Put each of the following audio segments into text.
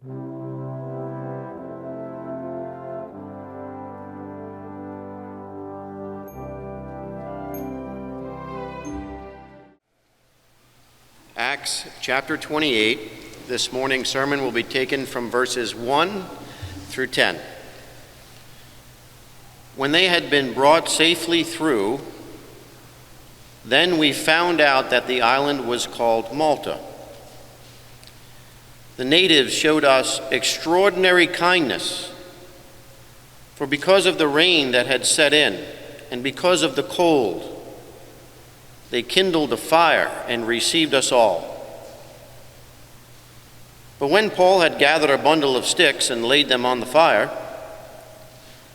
Acts chapter 28. This morning's sermon will be taken from verses 1 through 10. When they had been brought safely through, then we found out that the island was called Malta. The natives showed us extraordinary kindness, for because of the rain that had set in, and because of the cold, they kindled a fire and received us all. But when Paul had gathered a bundle of sticks and laid them on the fire,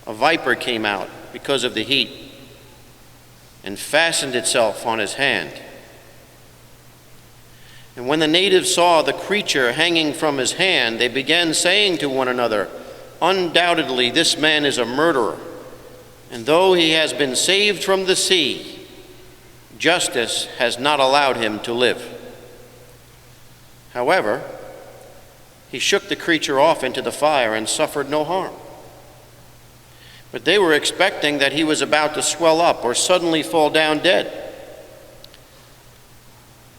a viper came out because of the heat and fastened itself on his hand. And when the natives saw the creature hanging from his hand, they began saying to one another, "Undoubtedly this man is a murderer, and though he has been saved from the sea, justice has not allowed him to live." However, he shook the creature off into the fire and suffered no harm. But they were expecting that he was about to swell up or suddenly fall down dead.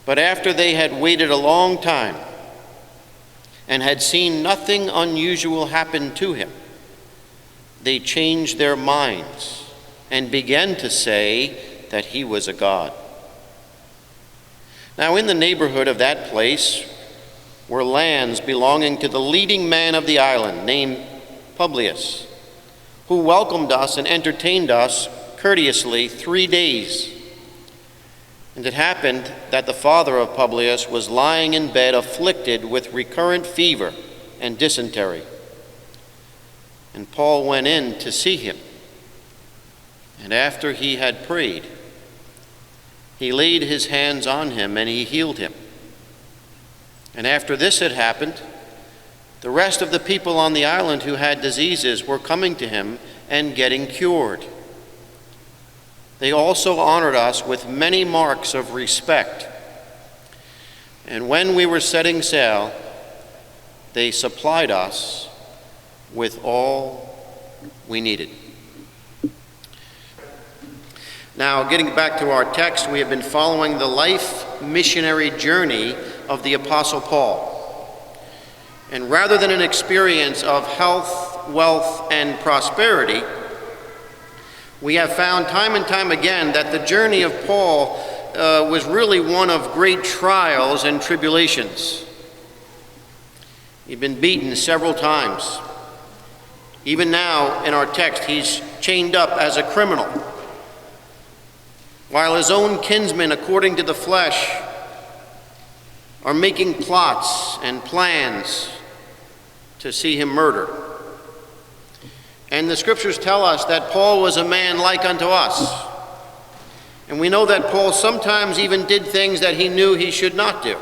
But after they had waited a long time and had seen nothing unusual happen to him, they changed their minds and began to say that he was a god. Now in the neighborhood of that place were lands belonging to the leading man of the island, named Publius, who welcomed us and entertained us courteously 3 days. And it happened that the father of Publius was lying in bed afflicted with recurrent fever and dysentery. And Paul went in to see him. And after he had prayed, he laid his hands on him and he healed him. And after this had happened, the rest of the people on the island who had diseases were coming to him and getting cured. They also honored us with many marks of respect. And when we were setting sail, they supplied us with all we needed. Now, getting back to our text, we have been following the life missionary journey of the Apostle Paul. And rather than an experience of health, wealth, and prosperity, we have found time and time again that the journey of Paul was really one of great trials and tribulations. He'd been beaten several times. Even now, in our text, he's chained up as a criminal, while his own kinsmen, according to the flesh, are making plots and plans to see him murdered. And the scriptures tell us that Paul was a man like unto us. And we know that Paul sometimes even did things that he knew he should not do.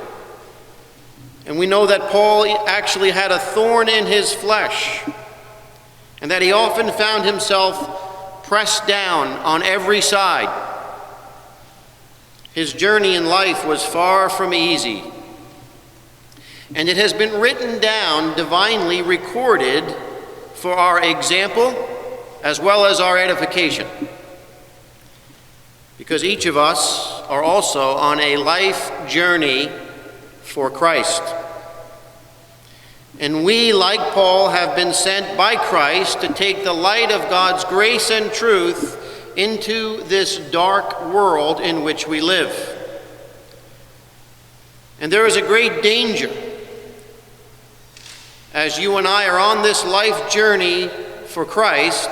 And we know that Paul actually had a thorn in his flesh, and that he often found himself pressed down on every side. His journey in life was far from easy. And it has been written down, divinely recorded, for our example as well as our edification. Because each of us are also on a life journey for Christ. And we, like Paul, have been sent by Christ to take the light of God's grace and truth into this dark world in which we live. And there is a great danger as you and I are on this life journey for Christ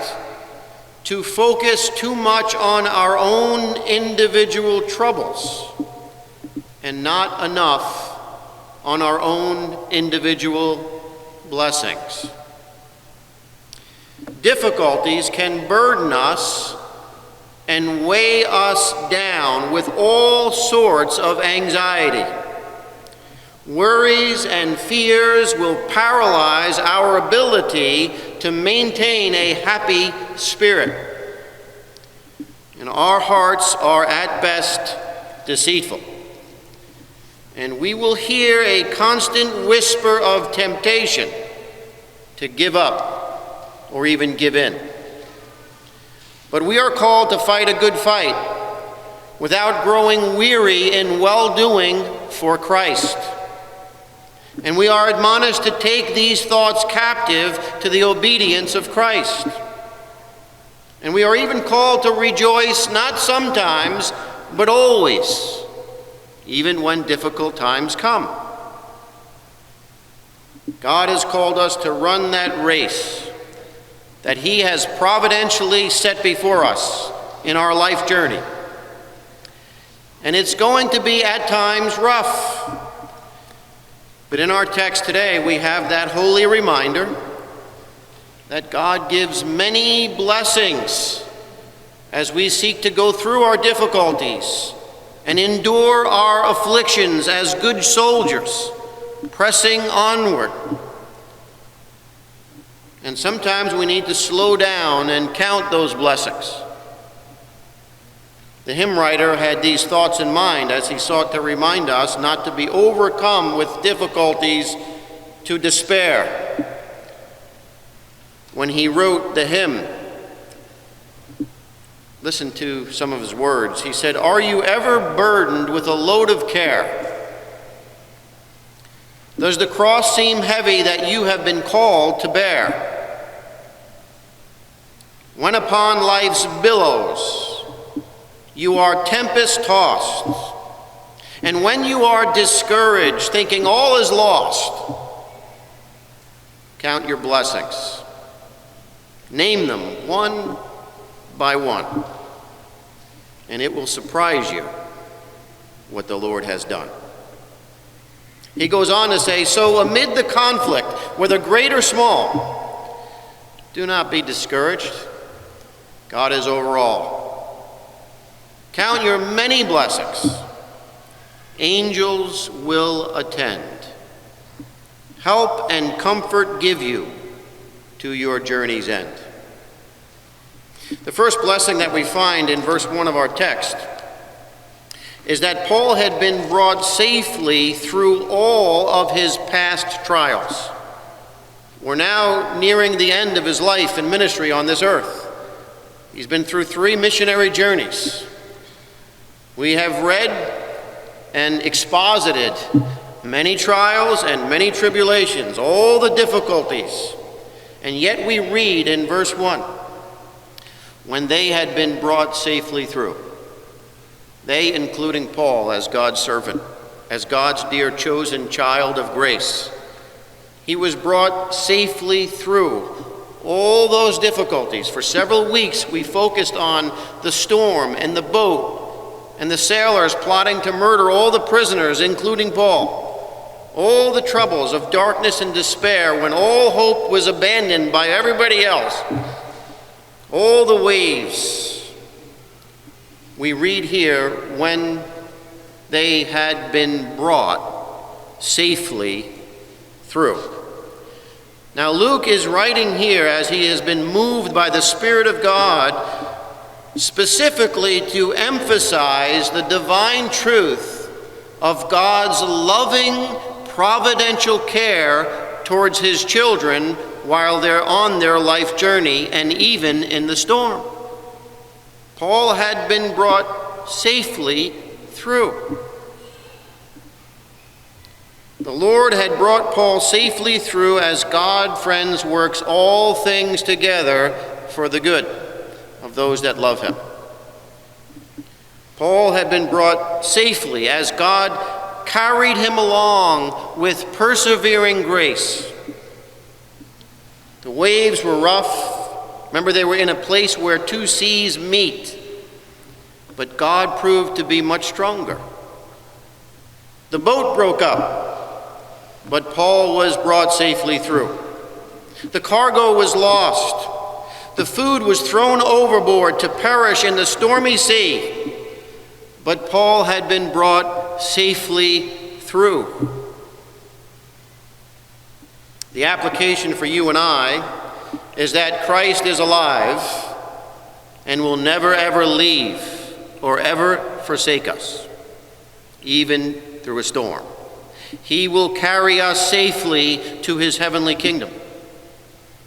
to focus too much on our own individual troubles and not enough on our own individual blessings. Difficulties can burden us and weigh us down with all sorts of anxiety. Worries and fears will paralyze our ability to maintain a happy spirit. And our hearts are at best deceitful. And we will hear a constant whisper of temptation to give up or even give in. But we are called to fight a good fight without growing weary in well-doing for Christ. And we are admonished to take these thoughts captive to the obedience of Christ. And we are even called to rejoice not sometimes, but always, even when difficult times come. God has called us to run that race that He has providentially set before us in our life journey. And it's going to be at times rough. But in our text today, we have that holy reminder that God gives many blessings as we seek to go through our difficulties and endure our afflictions as good soldiers, pressing onward. And sometimes we need to slow down and count those blessings. The hymn writer had these thoughts in mind as he sought to remind us not to be overcome with difficulties to despair. When he wrote the hymn, listen to some of his words. He said, "Are you ever burdened with a load of care? Does the cross seem heavy that you have been called to bear? When upon life's billows you are tempest-tossed, and when you are discouraged, thinking all is lost, count your blessings. Name them one by one, and it will surprise you what the Lord has done." He goes on to say, "So amid the conflict, whether great or small, do not be discouraged. God is over all. Count your many blessings. Angels will attend. Help and comfort give you to your journey's end." The first blessing that we find in verse 1 of our text is that Paul had been brought safely through all of his past trials. We're now nearing the end of his life and ministry on this earth. He's been through 3 missionary journeys. We have read and exposited many trials and many tribulations, all the difficulties. And yet we read in verse 1, when they had been brought safely through. They, including Paul as God's servant, as God's dear chosen child of grace. He was brought safely through all those difficulties. For several weeks we focused on the storm and the boat and the sailors plotting to murder all the prisoners, including Paul. All the troubles of darkness and despair when all hope was abandoned by everybody else. All the waves. We read here when they had been brought safely through. Now Luke is writing here as he has been moved by the Spirit of God specifically to emphasize the divine truth of God's loving, providential care towards his children while they're on their life journey and even in the storm. Paul had been brought safely through. The Lord had brought Paul safely through as God, friends, works all things together for the good of those that love him. Paul had been brought safely as God carried him along with persevering grace. The waves were rough. Remember, they were in a place where 2 seas meet. But God proved to be much stronger. The boat broke up, but Paul was brought safely through. The cargo was lost. The food was thrown overboard to perish in the stormy sea. But Paul had been brought safely through. The application for you and I is that Christ is alive and will never ever leave or ever forsake us, even through a storm. He will carry us safely to his heavenly kingdom.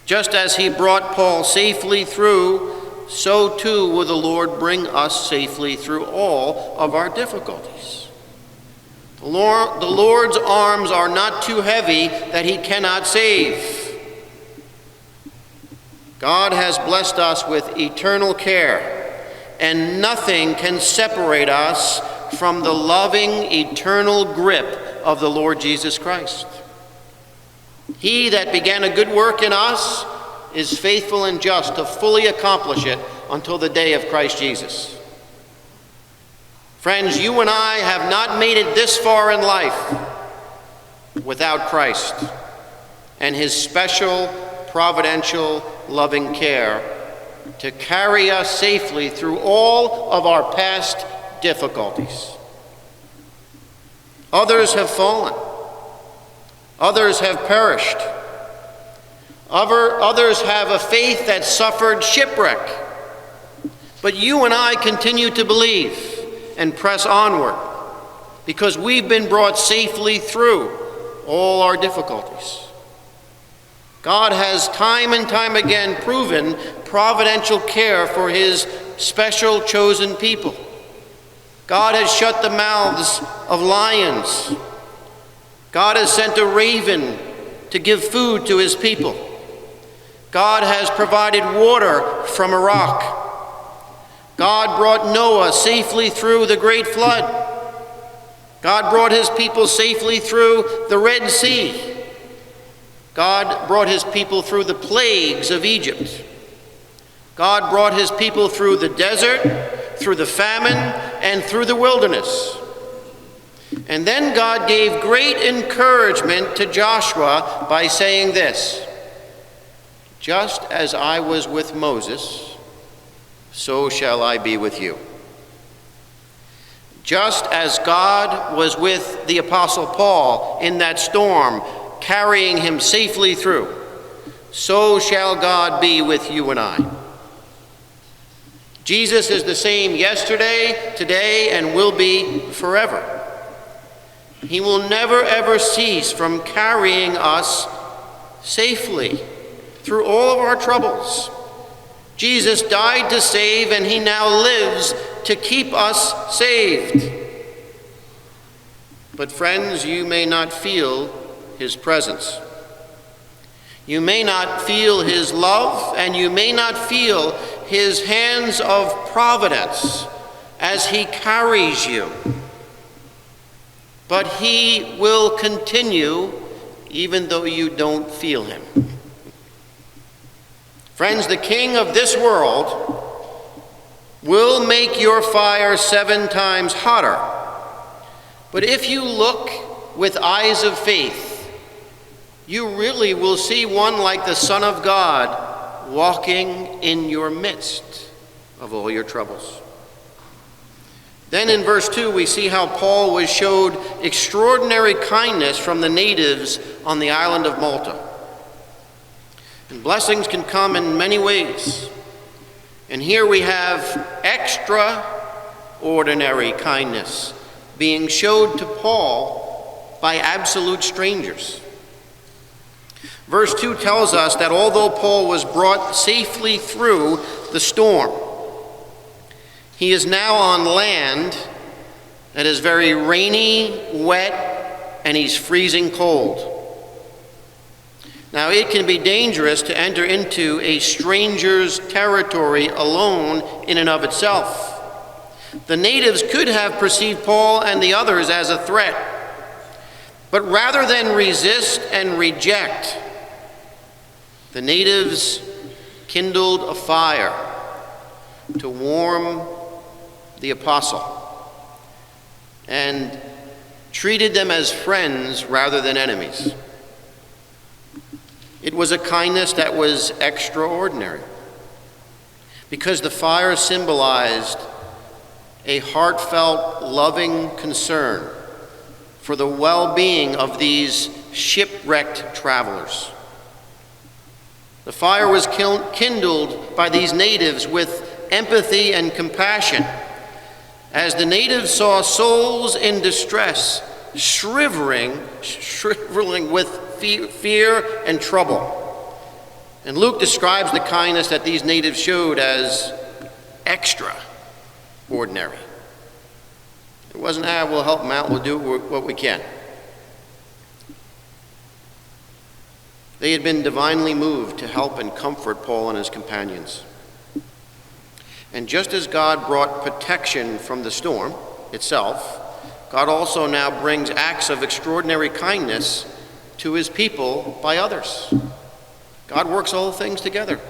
Just as he brought Paul safely through, so too will the Lord bring us safely through all of our difficulties. The Lord's arms are not too heavy that he cannot save. God has blessed us with eternal care, and nothing can separate us from the loving, eternal grip of the Lord Jesus Christ. He that began a good work in us is faithful and just to fully accomplish it until the day of Christ Jesus. Friends, you and I have not made it this far in life without Christ and his special, providential, loving care to carry us safely through all of our past difficulties. Others have fallen. Others have perished. Others have a faith that suffered shipwreck. But you and I continue to believe and press onward because we've been brought safely through all our difficulties. God has time and time again proven providential care for his special chosen people. God has shut the mouths of lions. God has sent a raven to give food to his people. God has provided water from a rock. God brought Noah safely through the great flood. God brought his people safely through the Red Sea. God brought his people through the plagues of Egypt. God brought his people through the desert, through the famine, and through the wilderness. And then God gave great encouragement to Joshua by saying this, "Just as I was with Moses, so shall I be with you." Just as God was with the Apostle Paul in that storm, carrying him safely through, so shall God be with you and I. Jesus is the same yesterday, today, and will be forever. He will never ever cease from carrying us safely through all of our troubles. Jesus died to save, and he now lives to keep us saved. But friends, you may not feel his presence. You may not feel his love, and you may not feel his hands of providence as he carries you. But he will continue even though you don't feel him. Friends, the king of this world will make your fire 7 times hotter. But if you look with eyes of faith, you really will see one like the Son of God walking in your midst of all your troubles. Then in verse 2, we see how Paul was showed extraordinary kindness from the natives on the island of Malta. And blessings can come in many ways. And here we have extraordinary kindness being showed to Paul by absolute strangers. Verse 2 tells us that although Paul was brought safely through the storm, he is now on land that is very rainy, wet, and he's freezing cold. Now, it can be dangerous to enter into a stranger's territory alone in and of itself. The natives could have perceived Paul and the others as a threat, but rather than resist and reject, the natives kindled a fire to warm the apostle and treated them as friends rather than enemies. It was a kindness that was extraordinary because the fire symbolized a heartfelt, loving concern for the well-being of these shipwrecked travelers. The fire was kindled by these natives with empathy and compassion as the natives saw souls in distress shriveling with fear and trouble. And Luke describes the kindness that these natives showed as extraordinary. It wasn't, we'll help them out, we'll do what we can. They had been divinely moved to help and comfort Paul and his companions. And just as God brought protection from the storm itself, God also now brings acts of extraordinary kindness to his people by others. God works all things together.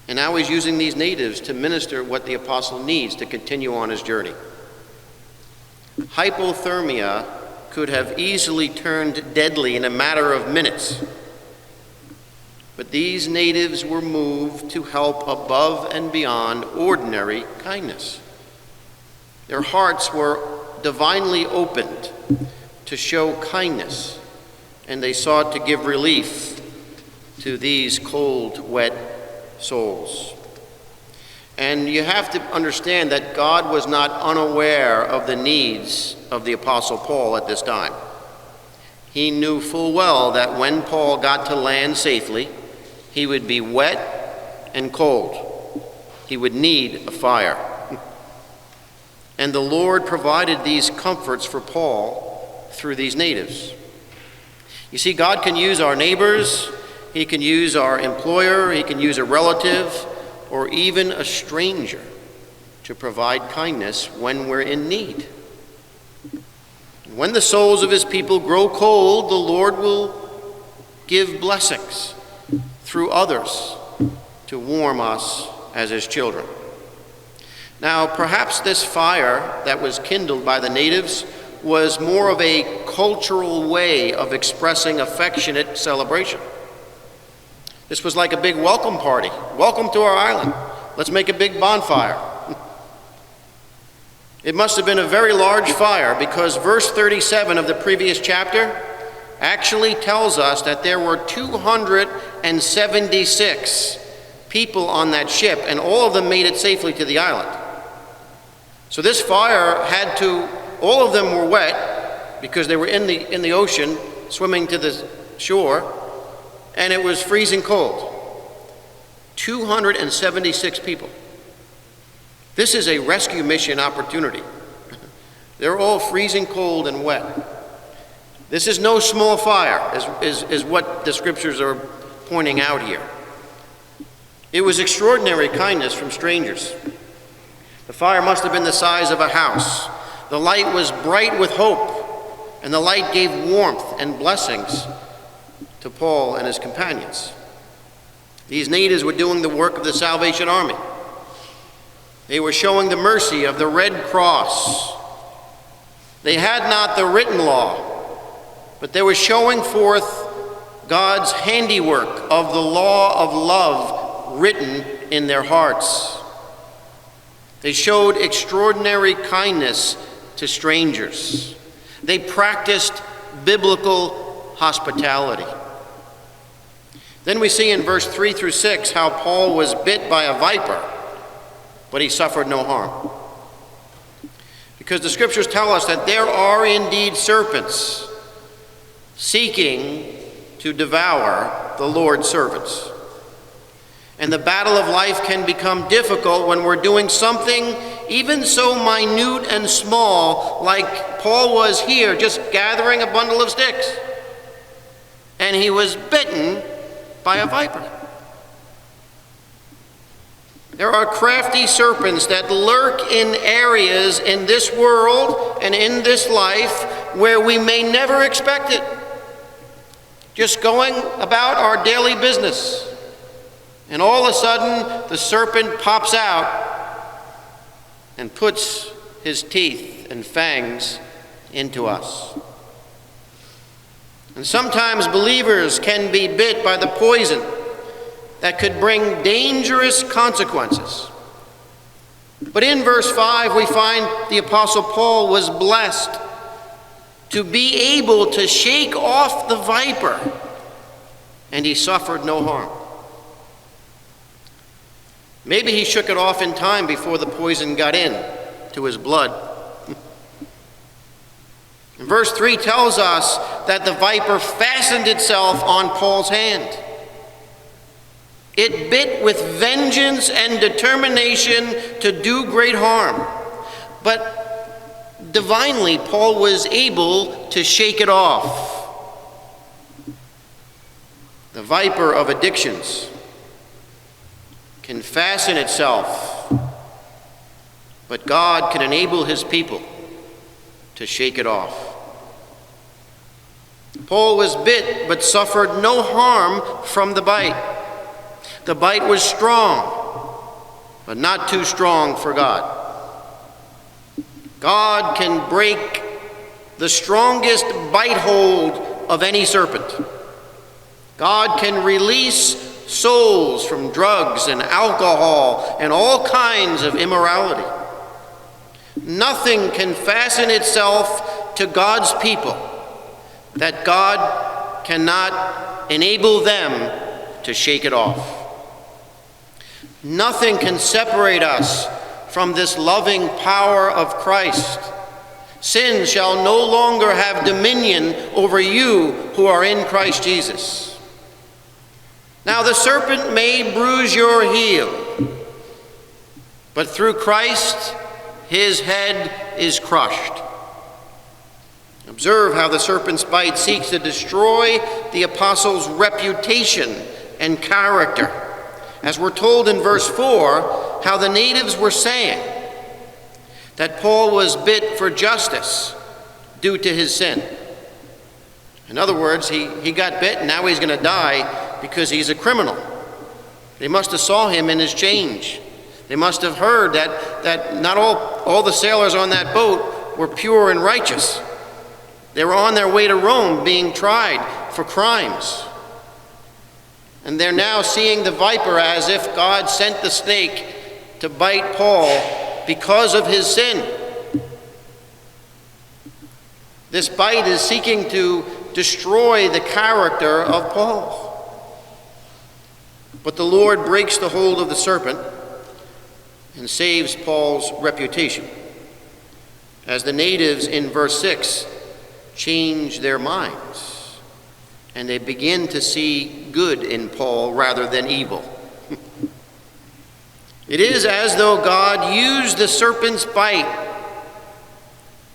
And now he's using these natives to minister what the apostle needs to continue on his journey. Hypothermia could have easily turned deadly in a matter of minutes. But these natives were moved to help above and beyond ordinary kindness. Their hearts were divinely opened to show kindness, and they sought to give relief to these cold, wet souls. And you have to understand that God was not unaware of the needs of the Apostle Paul at this time. He knew full well that when Paul got to land safely, he would be wet and cold. He would need a fire. And the Lord provided these comforts for Paul through these natives. You see, God can use our neighbors, he can use our employer, he can use a relative, or even a stranger to provide kindness when we're in need. When the souls of his people grow cold, the Lord will give blessings through others to warm us as his children. Now, perhaps this fire that was kindled by the natives was more of a cultural way of expressing affectionate celebration. This was like a big welcome party. Welcome to our island. Let's make a big bonfire. It must have been a very large fire, because verse 37 of the previous chapter actually tells us that there were 276 people on that ship, and all of them made it safely to the island. So this fire all of them were wet because they were in the ocean swimming to the shore, and it was freezing cold. 276 people. This is a rescue mission opportunity. They're all freezing cold and wet. This is no small fire, is what the scriptures are pointing out here. It was extraordinary kindness from strangers. The fire must have been the size of a house. The light was bright with hope, and the light gave warmth and blessings to Paul and his companions. These natives were doing the work of the Salvation Army. They were showing the mercy of the Red Cross. They had not the written law, but they were showing forth God's handiwork of the law of love written in their hearts. They showed extraordinary kindness to strangers. They practiced biblical hospitality. Then we see in verse 3 through 6 how Paul was bit by a viper, but he suffered no harm. Because the scriptures tell us that there are indeed serpents seeking to devour the Lord's servants. And the battle of life can become difficult when we're doing something even so minute and small, like Paul was here, just gathering a bundle of sticks. And he was bitten by a viper. There are crafty serpents that lurk in areas in this world and in this life where we may never expect it. Just going about our daily business. And all of a sudden, the serpent pops out and puts his teeth and fangs into us. And sometimes believers can be bit by the poison that could bring dangerous consequences. But in verse 5, we find the Apostle Paul was blessed to be able to shake off the viper, and he suffered no harm. Maybe he shook it off in time before the poison got in to his blood. And verse 3 tells us that the viper fastened itself on Paul's hand. It bit with vengeance and determination to do great harm. But divinely, Paul was able to shake it off. The viper of addictions can fasten itself, but God can enable his people to shake it off. Paul was bit but suffered no harm from the bite. The bite was strong, but not too strong for God. God can break the strongest bite hold of any serpent. God can release souls from drugs and alcohol and all kinds of immorality. Nothing can fasten itself to God's people that God cannot enable them to shake it off. Nothing can separate us from this loving power of Christ. Sin shall no longer have dominion over you who are in Christ Jesus. Now the serpent may bruise your heel, but through Christ his head is crushed. Observe how the serpent's bite seeks to destroy the apostle's reputation and character. As we're told in verse 4, how the natives were saying that Paul was bit for justice due to his sin. In other words, he got bit and now he's going to die because he's a criminal. They must have saw him in his change. They must have heard that not all the sailors on that boat were pure and righteous. They were on their way to Rome being tried for crimes. And they're now seeing the viper as if God sent the snake to bite Paul because of his sin. This bite is seeking to destroy the character of Paul. But the Lord breaks the hold of the serpent and saves Paul's reputation, as the natives in verse 6 change their minds and they begin to see good in Paul rather than evil. It is as though God used the serpent's bite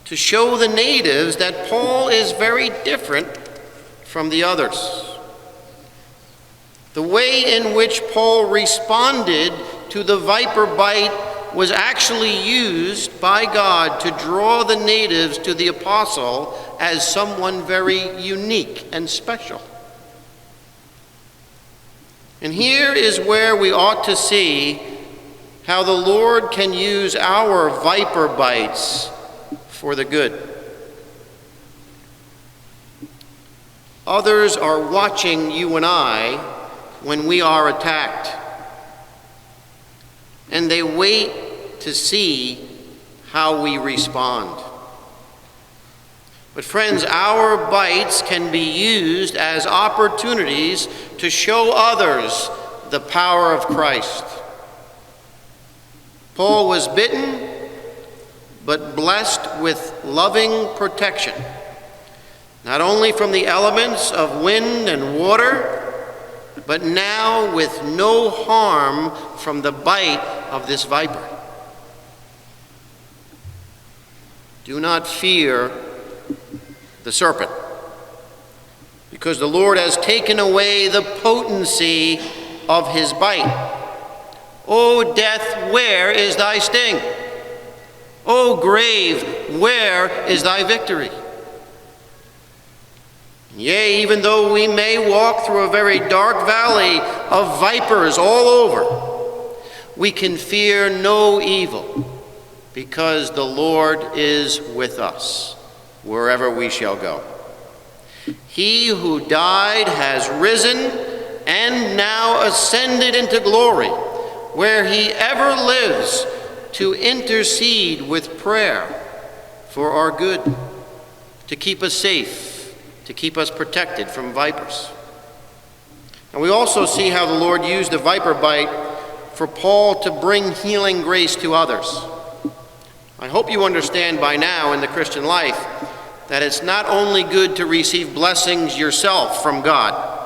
to show the natives that Paul is very different from the others. The way in which Paul responded to the viper bite was actually used by God to draw the natives to the apostle as someone very unique and special. And here is where we ought to see how the Lord can use our viper bites for the good. Others are watching you and I when we are attacked, and they wait to see how we respond. But friends, our bites can be used as opportunities to show others the power of Christ. Paul was bitten, but blessed with loving protection, not only from the elements of wind and water, but now with no harm from the bite of this viper. Do not fear the serpent, because the Lord has taken away the potency of his bite. O death, where is thy sting? O grave, where is thy victory? Yea, even though we may walk through a very dark valley of vipers all over, we can fear no evil, because the Lord is with us wherever we shall go. He who died has risen and now ascended into glory, where he ever lives to intercede with prayer for our good, to keep us safe, to keep us protected from vipers. And we also see how the Lord used the viper bite for Paul to bring healing grace to others. I hope you understand by now in the Christian life that it's not only good to receive blessings yourself from God,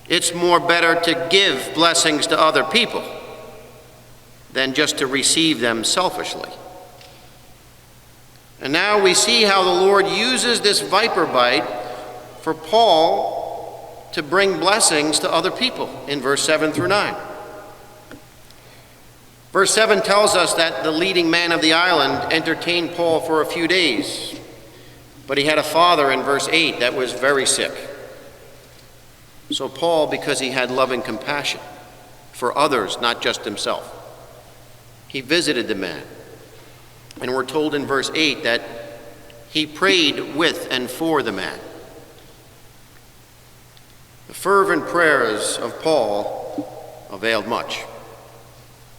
it's more better to give blessings to other people than just to receive them selfishly. And now we see how the Lord uses this viper bite for Paul to bring blessings to other people in verse 7 through 9. Verse 7 tells us that the leading man of the island entertained Paul for a few days, but he had a father in verse 8 that was very sick. So Paul, because he had loving compassion for others, not just himself, he visited the man. And we're told in verse 8 that he prayed with and for the man. The fervent prayers of Paul availed much.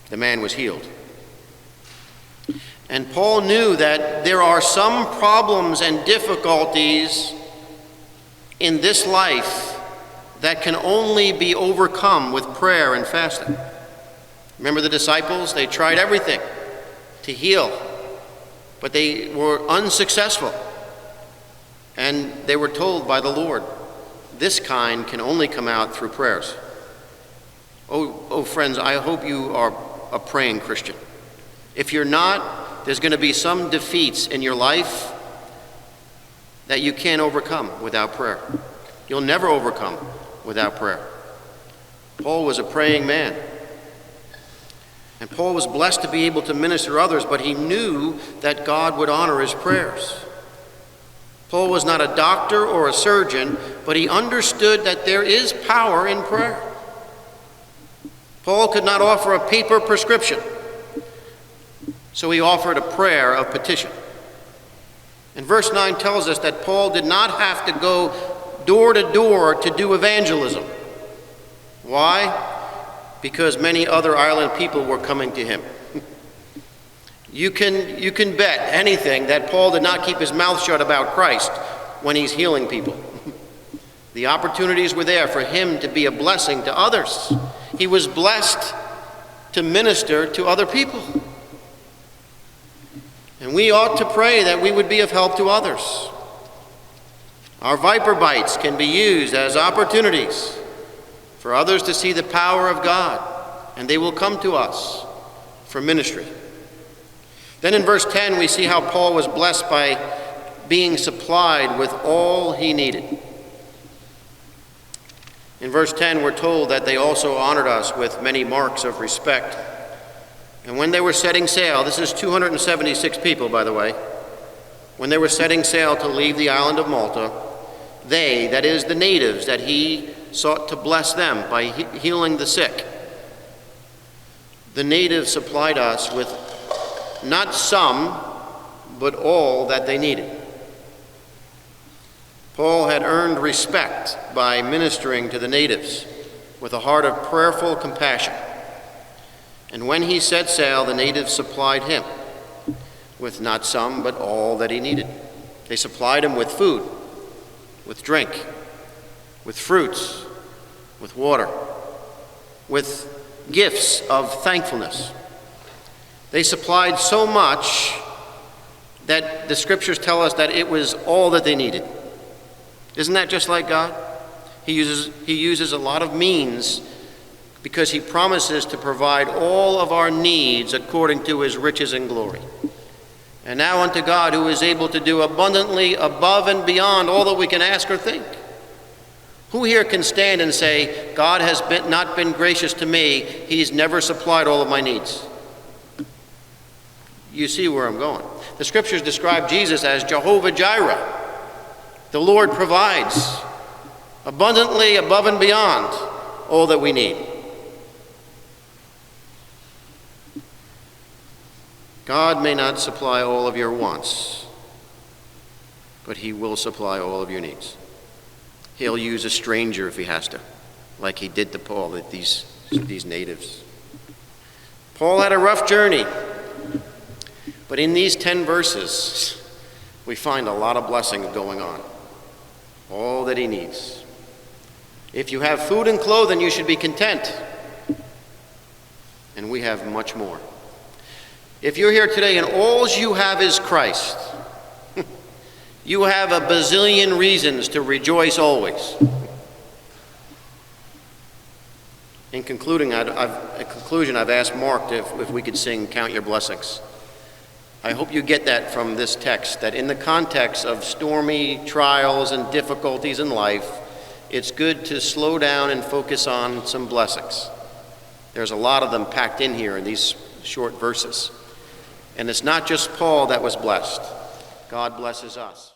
The man was healed. And Paul knew that there are some problems and difficulties in this life that can only be overcome with prayer and fasting. Remember the disciples? They tried everything to heal, but they were unsuccessful. And they were told by the Lord, this kind can only come out through prayers. Oh, friends, I hope you are a praying Christian. If you're not, there's going to be some defeats in your life that you can't overcome without prayer. You'll never overcome without prayer. Paul was a praying man. And Paul was blessed to be able to minister to others, but he knew that God would honor his prayers. Paul was not a doctor or a surgeon, but he understood that there is power in prayer. Paul could not offer a paper prescription, so he offered a prayer of petition. And verse 9 tells us that Paul did not have to go door to door to do evangelism. Why? Because many other island people were coming to him. You can bet anything that Paul did not keep his mouth shut about Christ when he's healing people. The opportunities were there for him to be a blessing to others. He was blessed to minister to other people. And we ought to pray that we would be of help to others. Our viper bites can be used as opportunities for others to see the power of God, and they will come to us for ministry. Then in verse 10, we see how Paul was blessed by being supplied with all he needed. In verse 10, we're told that they also honored us with many marks of respect. And when they were setting sail, this is 276 people, by the way, when they were setting sail to leave the island of Malta, they, that is the natives, that he sought to bless them by healing the sick. The natives supplied us with not some, but all that they needed. Paul had earned respect by ministering to the natives with a heart of prayerful compassion. And when he set sail, the natives supplied him with not some, but all that he needed. They supplied him with food, with drink, with fruits, with water, with gifts of thankfulness. They supplied so much that the scriptures tell us that it was all that they needed. Isn't that just like God? He uses a lot of means because he promises to provide all of our needs according to his riches and glory. And now unto God, who is able to do abundantly above and beyond all that we can ask or think. Who here can stand and say, God has not been gracious to me, he's never supplied all of my needs? You see where I'm going. The scriptures describe Jesus as Jehovah Jireh. The Lord provides abundantly above and beyond all that we need. God may not supply all of your wants, but he will supply all of your needs. He'll use a stranger if he has to, like he did to Paul, these natives. Paul had a rough journey, but in these 10 verses, we find a lot of blessing going on. All that he needs. If you have food and clothing, you should be content. And we have much more. If you're here today and all you have is Christ, You have a bazillion reasons to rejoice always. In conclusion, I've asked Mark if we could sing Count Your Blessings. I hope you get that from this text, that in the context of stormy trials and difficulties in life, it's good to slow down and focus on some blessings. There's a lot of them packed in here in these short verses. And it's not just Paul that was blessed. God blesses us.